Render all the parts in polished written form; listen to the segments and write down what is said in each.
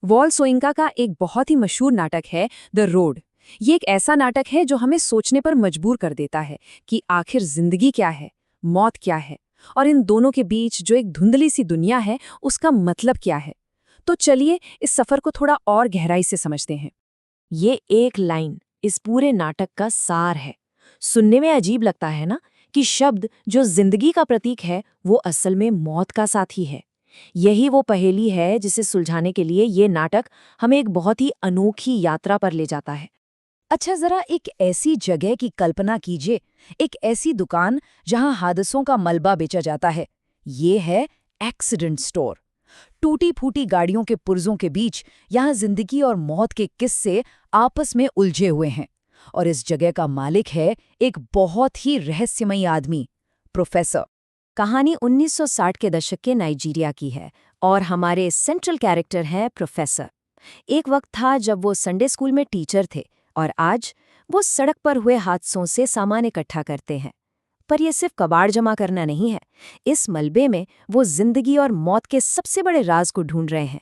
Wall सोइंका का एक बहुत ही मशहूर नाटक है द रोड। ये एक ऐसा नाटक है जो हमें सोचने पर मजबूर कर देता है कि आखिर जिंदगी क्या है, मौत क्या है, और इन दोनों के बीच जो एक धुंधली सी दुनिया है उसका मतलब क्या है। तो चलिए इस सफर को थोड़ा और गहराई से समझते हैं। ये एक लाइन इस पूरे नाटक का सार है। सुनने में अजीब लगता है ना कि शब्द जो जिंदगी का प्रतीक है वो असल में मौत का साथी है। यही वो पहेली है जिसे सुलझाने के लिए ये नाटक हमें एक बहुत ही अनोखी यात्रा पर ले जाता है। अच्छा, जरा एक ऐसी जगह की कल्पना कीजिए, एक ऐसी दुकान जहां हादसों का मलबा बेचा जाता है। ये है एक्सीडेंट स्टोर। टूटी फूटी गाड़ियों के पुर्जों के बीच यहाँ जिंदगी और मौत के किस्से आपस में उलझे हुए हैं। और इस जगह का मालिक है एक बहुत ही रहस्यमयी आदमी, प्रोफेसर। कहानी 1960 के दशक के नाइजीरिया की है और हमारे सेंट्रल कैरेक्टर है प्रोफेसर। एक वक्त था जब वो संडे स्कूल में टीचर थे और आज वो सड़क पर हुए हादसों से सामान इकट्ठा करते हैं। पर यह सिर्फ कबाड़ जमा करना नहीं है, इस मलबे में वो जिंदगी और मौत के सबसे बड़े राज को ढूंढ रहे हैं।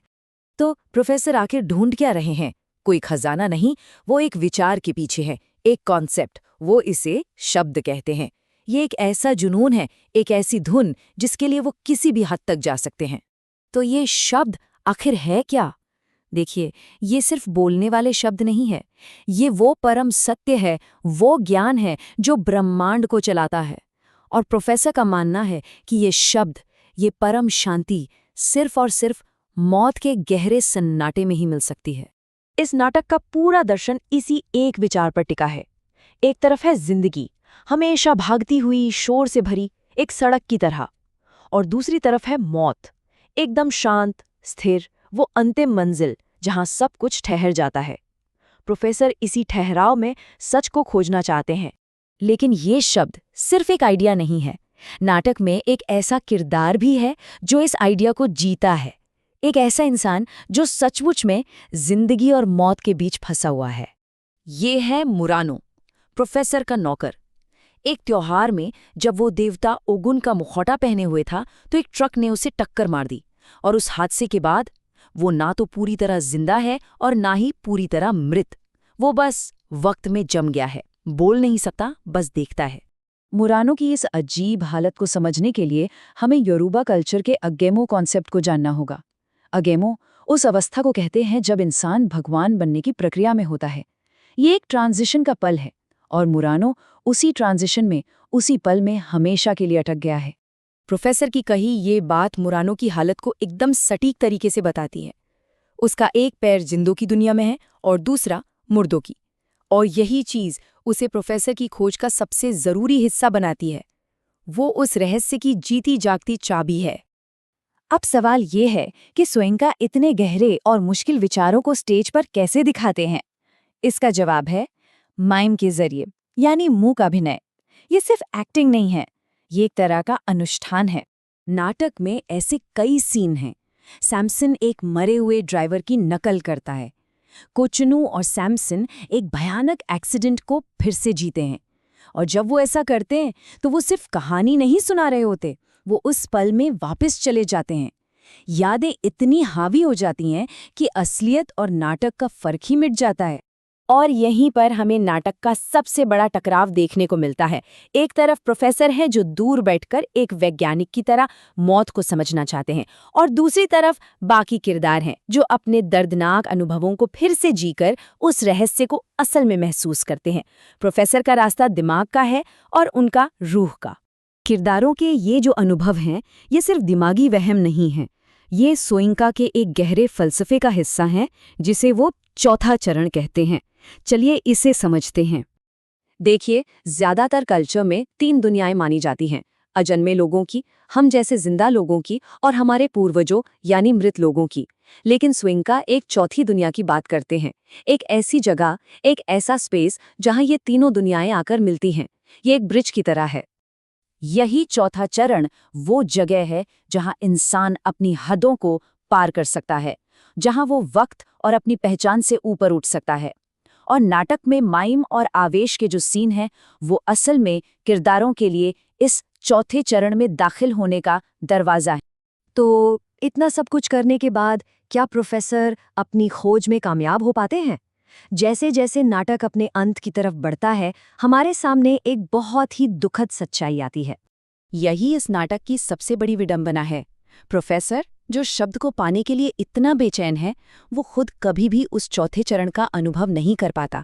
तो प्रोफेसर आखिर ढूंढ क्या रहे हैं? कोई खजाना नहीं, वो एक विचार के पीछे है, एक कॉन्सेप्ट। वो इसे शब्द कहते हैं। ये एक ऐसा जुनून है, एक ऐसी धुन जिसके लिए वो किसी भी हद तक जा सकते हैं। तो ये शब्द आखिर है क्या? देखिए, ये सिर्फ बोलने वाले शब्द नहीं है। ये वो परम सत्य है, वो ज्ञान है जो ब्रह्मांड को चलाता है। और प्रोफेसर का मानना है कि ये शब्द, ये परम शांति सिर्फ और सिर्फ मौत के गहरे सन्नाटे में ही मिल सकती है। इस नाटक का पूरा दर्शन इसी एक विचार पर टिका है। एक तरफ है जिंदगी, हमेशा भागती हुई, शोर से भरी, एक सड़क की तरह। और दूसरी तरफ है मौत, एकदम शांत, स्थिर, वो अंतिम मंजिल जहां सब कुछ ठहर जाता है। प्रोफेसर इसी ठहराव में सच को खोजना चाहते हैं। लेकिन ये शब्द सिर्फ एक आइडिया नहीं है। नाटक में एक ऐसा किरदार भी है जो इस आइडिया को जीता है। एक ऐसा इंसान जो सचमुच में जिंदगी और मौत के बीच फंसा हुआ है। ये है मुरानो, प्रोफेसर का नौकर। एक त्योहार में जब वो देवता ओगुन का मुखौटा पहने हुए था तो एक ट्रक ने उसे टक्कर मार दी। और उस हादसे के बाद वो ना तो पूरी तरह जिंदा है और ना ही पूरी तरह मृत। वो बस वक्त में जम गया है, बोल नहीं सकता, बस देखता है। मुरानो की इस अजीब हालत को समझने के लिए हमें योरूबा कल्चर के अगेमो कॉन्सेप्ट को जानना होगा। अगेमो उस अवस्था को कहते हैं जब इंसान भगवान बनने की प्रक्रिया में होता है। ये एक ट्रांजिशन का पल है और मुरानो उसी ट्रांजिशन में, उसी पल में हमेशा के लिए अटक गया है। प्रोफेसर की कही ये बात मुरानो की हालत को एकदम सटीक तरीके से बताती है। उसका एक पैर जिंदों की दुनिया में है और दूसरा मुर्दों की। और यही चीज उसे प्रोफेसर की खोज का सबसे जरूरी हिस्सा बनाती है। वो उस रहस्य की जीती जागती चाबी है। अब सवाल ये है कि सोइंका इतने गहरे और मुश्किल विचारों को स्टेज पर कैसे दिखाते हैं? इसका जवाब है माइम के जरिए, यानी मूक का अभिनय। ये सिर्फ एक्टिंग नहीं है, ये एक तरह का अनुष्ठान है। नाटक में ऐसे कई सीन हैं। सैमसन एक मरे हुए ड्राइवर की नकल करता है। कोचनू और सैमसन एक भयानक एक्सीडेंट को फिर से जीते हैं। और जब वो ऐसा करते हैं तो वो सिर्फ कहानी नहीं सुना रहे होते, वो उस पल में वापस चले जाते हैं। यादें इतनी हावी हो जाती हैं कि असलियत और नाटक का फर्क ही मिट जाता है। और यहीं पर हमें नाटक का सबसे बड़ा टकराव देखने को मिलता है। एक तरफ प्रोफेसर हैं जो दूर बैठकर एक वैज्ञानिक की तरह मौत को समझना चाहते हैं, और दूसरी तरफ बाकी किरदार हैं जो अपने दर्दनाक अनुभवों को फिर से जीकर उस रहस्य को असल में महसूस करते हैं। प्रोफेसर का रास्ता दिमाग का है और उनका रूह का। किरदारों के ये जो अनुभव हैं, ये सिर्फ दिमागी वहम नहीं है, ये सोइंका के एक गहरे फलसफे का हिस्सा हैं जिसे वो चौथा चरण कहते हैं। चलिए इसे समझते हैं। देखिए, ज्यादातर कल्चर में 3 दुनियाएं मानी जाती हैं, अजन्मे लोगों की, हम जैसे जिंदा लोगों की, और हमारे पूर्वजों यानी मृत लोगों की। लेकिन सोइंका एक चौथी दुनिया की बात करते हैं, एक ऐसी जगह, एक ऐसा स्पेस जहां ये तीनों दुनियाएं आकर मिलती हैं। ये एक ब्रिज की तरह है। यही चौथा चरण वो जगह है जहां इंसान अपनी हदों को पार कर सकता है, जहां वो वक्त और अपनी पहचान से ऊपर उठ सकता है। और नाटक में माइम और आवेश के जो सीन हैं, वो असल में किरदारों के लिए इस चौथे चरण में दाखिल होने का दरवाज़ा है। तो इतना सब कुछ करने के बाद क्या प्रोफेसर अपनी खोज में कामयाब हो पाते हैं? जैसे जैसे नाटक अपने अंत की तरफ बढ़ता है, हमारे सामने एक बहुत ही दुखद सच्चाई आती है। यही इस नाटक की सबसे बड़ी विडंबना है। प्रोफेसर, जो शब्द को पाने के लिए इतना बेचैन है, वो खुद कभी भी उस चौथे चरण का अनुभव नहीं कर पाता।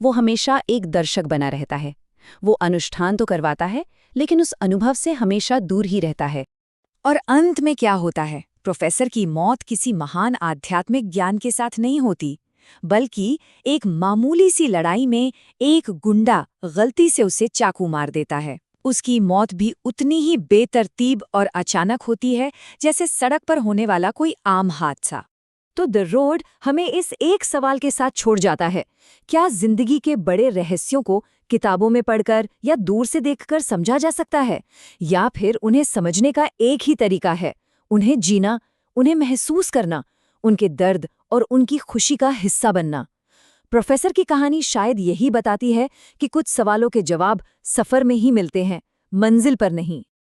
वो हमेशा एक दर्शक बना रहता है। वो अनुष्ठान तो करवाता है, लेकिन उस अनुभव से हमेशा दूर ही रहता है। और अंत में क्या होता है? प्रोफेसर की मौत किसी महान आध्यात्मिक ज्ञान के साथ नहीं होती, बल्कि एक मामूली सी लड़ाई में एक गुंडा गलती से उसे चाकू मार देता है। उसकी मौत भी उतनी ही बेतरतीब और अचानक होती है जैसे सड़क पर होने वाला कोई आम हादसा। तो द रोड हमें इस एक सवाल के साथ छोड़ जाता है, क्या जिंदगी के बड़े रहस्यों को किताबों में पढ़कर या दूर से देखकर समझा जा सकता है, या फिर उन्हें समझने का एक ही तरीका है, उन्हें जीना, उन्हें महसूस करना, उनके दर्द और उनकी खुशी का हिस्सा बनना। प्रोफेसर की कहानी शायद यही बताती है कि कुछ सवालों के जवाब सफर में ही मिलते हैं, मंजिल पर नहीं।